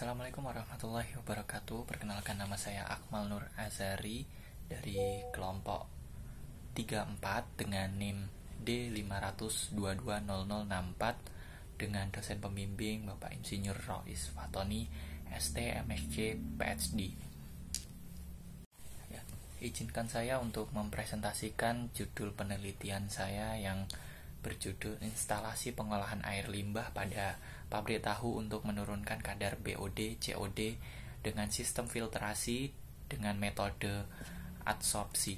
Assalamualaikum warahmatullahi wabarakatuh. Perkenalkan, nama saya Akmal Nur Azari dari kelompok 34 dengan NIM D5220064 dengan dosen pembimbing Bapak Insinyur Rois Fatoni, ST, MSc, PhD. Izinkan saya untuk mempresentasikan judul penelitian saya yang berjudul Instalasi Pengolahan Air Limbah pada Pabrik Tahu untuk menurunkan kadar BOD, COD dengan sistem filtrasi dengan metode adsorpsi.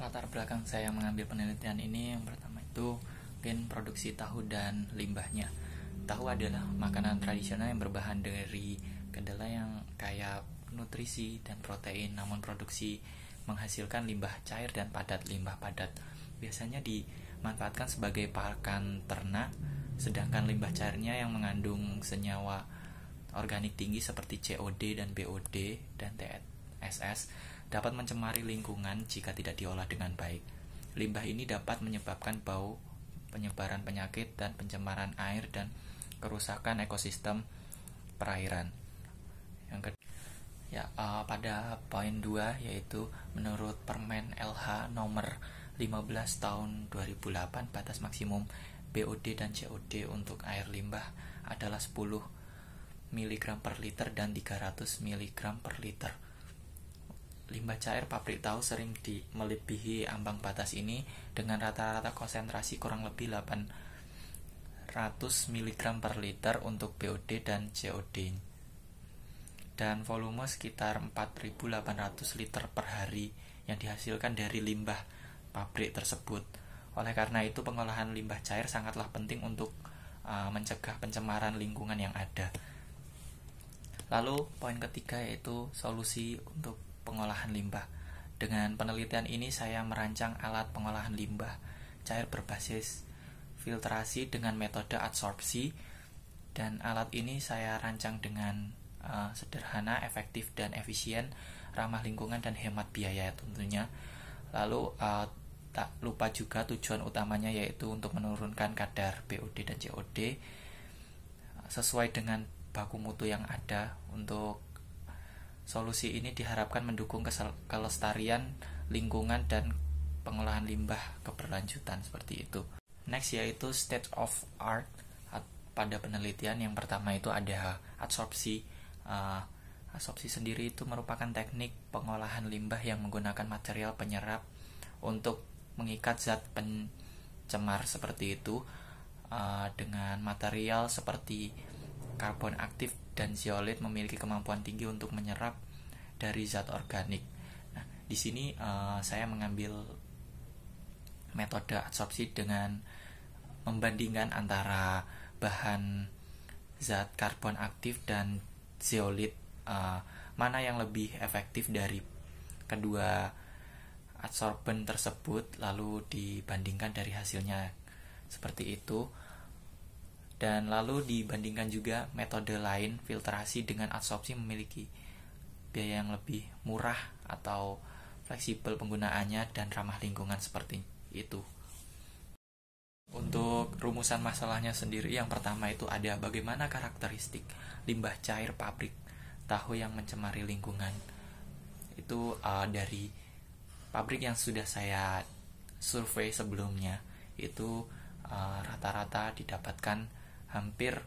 Latar belakang saya mengambil penelitian ini, yang pertama itu mungkin produksi tahu dan limbahnya. Tahu adalah makanan tradisional yang berbahan dari kedelai yang kaya nutrisi dan protein, namun produksi menghasilkan limbah cair dan padat. Limbah padat biasanya dimanfaatkan sebagai pakan ternak, sedangkan limbah cairnya yang mengandung senyawa organik tinggi seperti COD dan BOD dan TSS dapat mencemari lingkungan jika tidak diolah dengan baik. Limbah ini dapat menyebabkan bau, penyebaran penyakit, dan pencemaran air dan kerusakan ekosistem perairan. Pada poin 2, yaitu menurut Permen LH nomor 15 tahun 2008, batas maksimum BOD dan COD untuk air limbah adalah 10 mg per liter dan 300 mg per liter. Limbah cair pabrik tahu sering melebihi ambang batas ini dengan rata-rata konsentrasi kurang lebih 800 mg per liter untuk BOD dan COD, dan volume sekitar 4.800 liter per hari yang dihasilkan dari limbah pabrik tersebut. Oleh karena itu, pengolahan limbah cair sangatlah penting untuk mencegah pencemaran lingkungan yang ada. Lalu poin ketiga, yaitu solusi untuk pengolahan limbah. Dengan penelitian ini saya merancang alat pengolahan limbah cair berbasis filtrasi dengan metode adsorpsi, dan alat ini saya rancang dengan sederhana, efektif, dan efisien, ramah lingkungan dan hemat biaya tentunya. Lalu tak lupa juga tujuan utamanya, yaitu untuk menurunkan kadar BOD dan COD sesuai dengan baku mutu yang ada. Untuk solusi ini diharapkan mendukung kelestarian lingkungan dan pengolahan limbah keberlanjutan, seperti itu. Next, yaitu state of art pada penelitian. Yang pertama itu ada adsorpsi. Adsorpsi sendiri itu merupakan teknik pengolahan limbah yang menggunakan material penyerap untuk mengikat zat pencemar seperti itu dengan material seperti karbon aktif dan zeolit memiliki kemampuan tinggi untuk menyerap dari zat organik. Nah, di sini saya mengambil metode adsorpsi dengan membandingkan antara bahan zat karbon aktif dan zeolit, mana yang lebih efektif dari kedua adsorben tersebut, lalu dibandingkan dari hasilnya seperti itu. Dan lalu dibandingkan juga metode lain, filtrasi dengan adsorpsi memiliki biaya yang lebih murah atau fleksibel penggunaannya dan ramah lingkungan seperti itu. Untuk rumusan masalahnya sendiri, yang pertama itu ada bagaimana karakteristik limbah cair pabrik tahu yang mencemari lingkungan. Itu dari pabrik yang sudah saya survei sebelumnya, itu rata-rata didapatkan hampir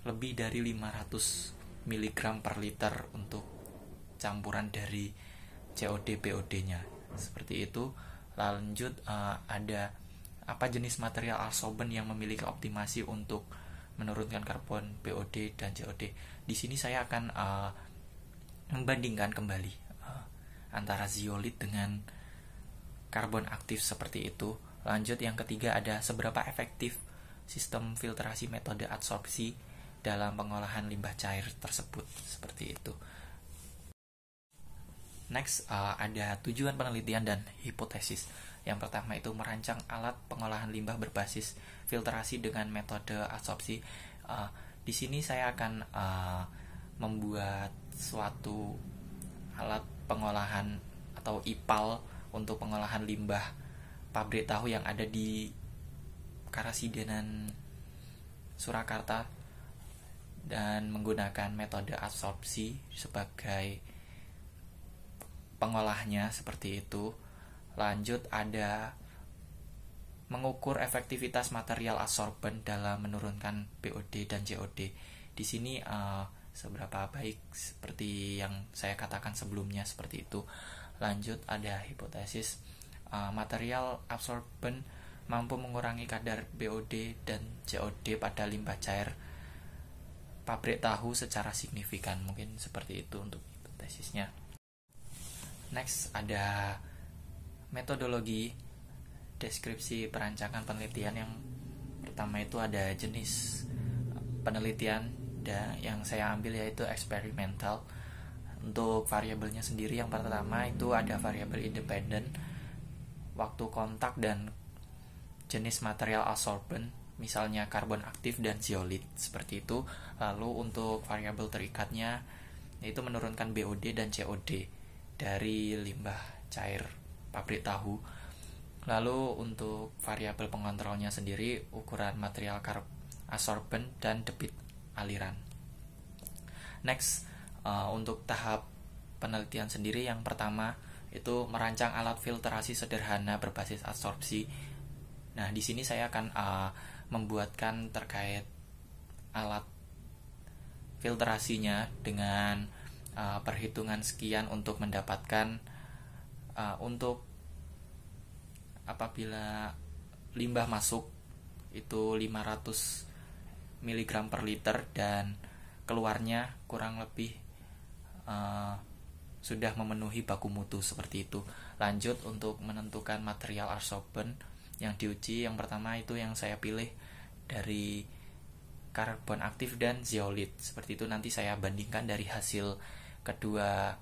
lebih dari 500 mg per liter untuk campuran dari COD BOD-nya, seperti itu. Lanjut, ada apa jenis material adsorben yang memiliki optimasi untuk menurunkan karbon BOD dan COD. Di sini saya akan membandingkan kembali antara zeolit dengan karbon aktif, seperti itu. Lanjut, yang ketiga ada seberapa efektif sistem filtrasi metode adsorpsi dalam pengolahan limbah cair tersebut, seperti itu. Next, ada tujuan penelitian dan hipotesis. Yang pertama itu merancang alat pengolahan limbah berbasis filtrasi dengan metode adsorpsi. Di sini saya akan membuat suatu alat pengolahan atau IPAL untuk pengolahan limbah pabrik tahu yang ada di Karasidenan Surakarta. dan menggunakan metode adsorpsi sebagai pengolahnya seperti itu. Lanjut ada mengukur efektivitas material adsorben dalam menurunkan BOD dan COD. Di sini seberapa baik seperti yang saya katakan sebelumnya seperti itu. Lanjut ada hipotesis material adsorben mampu mengurangi kadar BOD dan COD pada limbah cair pabrik tahu secara signifikan. Mungkin seperti itu untuk hipotesisnya. Next ada metodologi deskripsi perancangan penelitian. Yang pertama itu ada jenis penelitian yang saya ambil yaitu eksperimental. Untuk variabelnya sendiri yang pertama itu ada variabel independen, waktu kontak dan jenis material adsorben, misalnya karbon aktif dan zeolit seperti itu. Lalu untuk variabel terikatnya yaitu menurunkan BOD dan COD dari limbah cair pabrik tahu. Lalu untuk variabel pengontrolnya sendiri ukuran material adsorben dan debit aliran. Next, untuk tahap penelitian sendiri yang pertama itu merancang alat filtrasi sederhana berbasis adsorpsi. Nah, di sini saya akan membuatkan terkait alat filtrasinya dengan perhitungan sekian untuk mendapatkan untuk apabila limbah masuk itu 500 mg per liter dan keluarnya kurang lebih sudah memenuhi baku mutu seperti itu. Lanjut untuk menentukan material adsorben yang diuji, yang pertama itu yang saya pilih dari karbon aktif dan zeolit seperti itu. Nanti saya bandingkan dari hasil kedua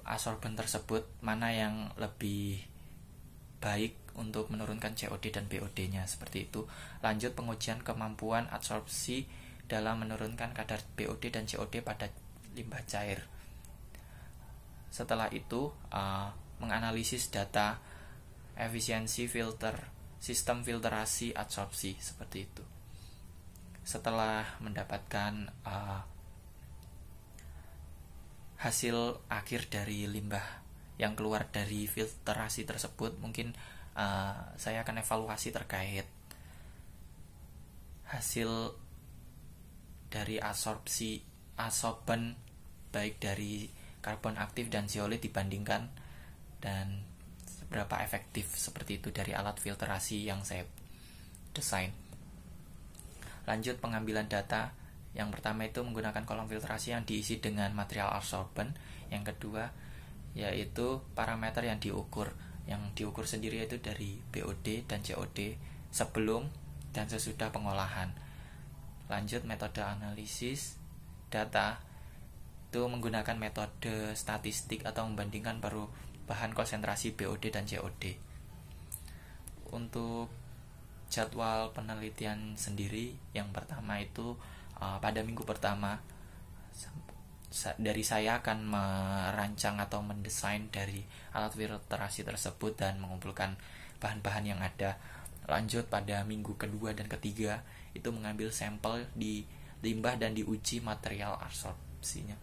adsorben tersebut mana yang lebih baik untuk menurunkan COD dan BOD-nya seperti itu. Lanjut pengujian kemampuan adsorpsi dalam menurunkan kadar BOD dan COD pada limbah cair. Setelah itu menganalisis data efisiensi sistem filtrasi adsorpsi seperti itu. Setelah mendapatkan hasil akhir dari limbah yang keluar dari filtrasi tersebut, mungkin saya akan evaluasi terkait hasil dari adsorben baik dari karbon aktif dan zeolit dibandingkan dan seberapa efektif seperti itu dari alat filtrasi yang saya desain. Lanjut pengambilan data. Yang pertama itu menggunakan kolom filtrasi yang diisi dengan material adsorben. Yang kedua yaitu parameter yang diukur. Yang diukur sendiri yaitu dari BOD dan COD sebelum dan sesudah pengolahan. Lanjut metode analisis data itu menggunakan metode statistik atau membandingkan perubahan konsentrasi BOD dan COD. Untuk jadwal penelitian sendiri yang pertama itu pada minggu pertama dari saya akan merancang atau mendesain dari alat filtrasi tersebut dan mengumpulkan bahan-bahan yang ada. Lanjut pada minggu kedua dan ketiga itu mengambil sampel di limbah dan diuji material adsorpsinya.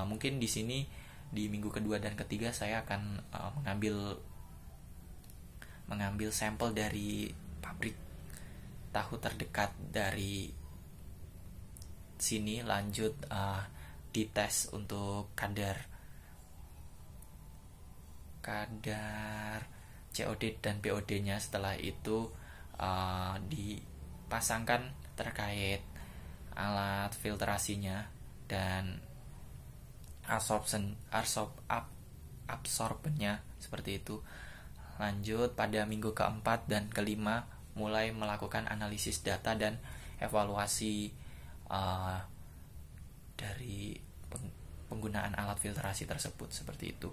Mungkin di sini di minggu kedua dan ketiga saya akan mengambil sampel dari pabrik tahu terdekat dari sini. Lanjut dites untuk kadar COD dan BOD-nya. Setelah itu dipasangkan terkait alat filtrasinya dan adsorbennya seperti itu. Lanjut pada minggu keempat dan kelima mulai melakukan analisis data dan evaluasi dari penggunaan alat filtrasi tersebut seperti itu.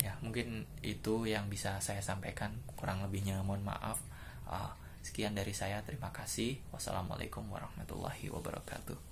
Ya, mungkin itu yang bisa saya sampaikan, kurang lebihnya mohon maaf. Sekian dari saya, terima kasih. Wassalamualaikum warahmatullahi wabarakatuh.